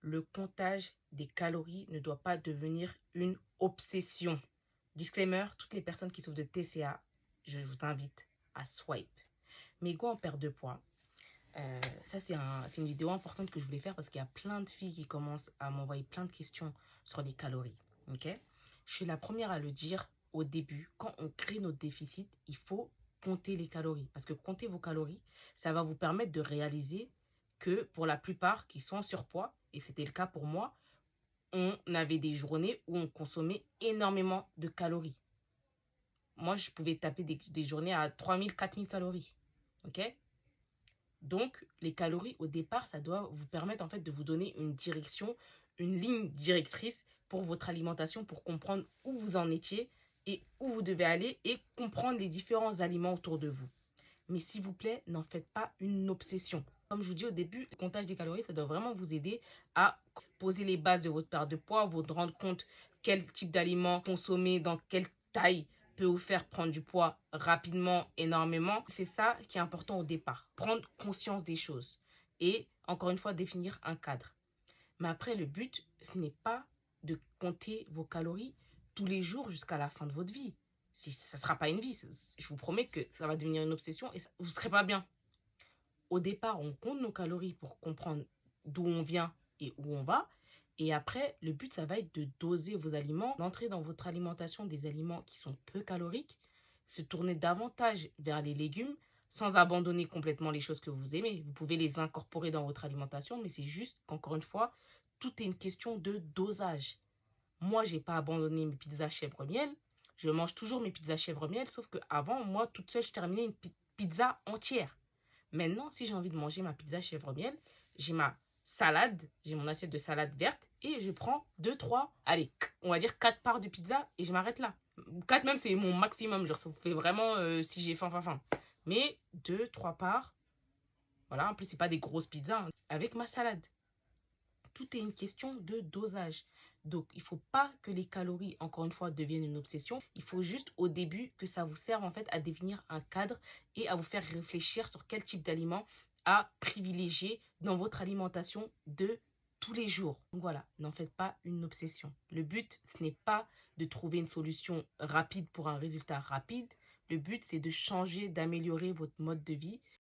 le comptage des calories ne doit pas devenir une obsession. Disclaimer, toutes les personnes qui souffrent de TCA, je vous invite à swipe. Mes goûts en perte de poids. Ça, c'est une vidéo importante que je voulais faire parce qu'il y a plein de filles qui commencent à m'envoyer plein de questions sur les calories. Ok? Je suis la première à le dire au début. Quand on crée notre déficit, il faut compter les calories. Parce que compter vos calories, ça va vous permettre de réaliser que pour la plupart qui sont en surpoids, et c'était le cas pour moi, on avait des journées où on consommait énormément de calories. Moi, je pouvais taper des journées à 3000, 4000 calories. Ok? Donc, les calories, au départ, ça doit vous permettre en fait de vous donner une direction, une ligne directrice pour votre alimentation, pour comprendre où vous en étiez et où vous devez aller et comprendre les différents aliments autour de vous. Mais s'il vous plaît, n'en faites pas une obsession. Comme je vous dis au début, le comptage des calories, ça doit vraiment vous aider à poser les bases de votre perte de poids, vous rendre compte quel type d'aliments consommer, dans quelle taille peut vous faire prendre du poids rapidement, énormément. C'est ça qui est important au départ. Prendre conscience des choses. Et encore une fois, définir un cadre. Mais après, le but, ce n'est pas de compter vos calories tous les jours jusqu'à la fin de votre vie. Si ça ne sera pas une vie, je vous promets que ça va devenir une obsession et vous ne serez pas bien. Au départ, on compte nos calories pour comprendre d'où on vient et où on va. Et après, le but, ça va être de doser vos aliments, d'entrer dans votre alimentation des aliments qui sont peu caloriques, se tourner davantage vers les légumes sans abandonner complètement les choses que vous aimez. Vous pouvez les incorporer dans votre alimentation, mais c'est juste qu'encore une fois, tout est une question de dosage. Moi, j'ai pas abandonné mes pizzas chèvre-miel. Je mange toujours mes pizzas chèvre-miel, sauf que avant, moi, toute seule, je terminais une pizza entière. Maintenant, si j'ai envie de manger ma pizza chèvre-miel, j'ai ma salade, j'ai mon assiette de salade verte et je prends 2, 3, allez, on va dire 4 parts de pizza et je m'arrête là. 4 même, c'est mon maximum. Genre, ça vous fait vraiment si j'ai faim. Mais 2, 3 parts, voilà, en plus, c'est pas des grosses pizzas, hein, avec ma salade. Tout est une question de dosage. Donc, il ne faut pas que les calories, encore une fois, deviennent une obsession. Il faut juste au début que ça vous serve en fait à définir un cadre et à vous faire réfléchir sur quel type d'aliments à privilégier dans votre alimentation de tous les jours. Donc voilà, n'en faites pas une obsession. Le but, ce n'est pas de trouver une solution rapide pour un résultat rapide. Le but, c'est de changer, d'améliorer votre mode de vie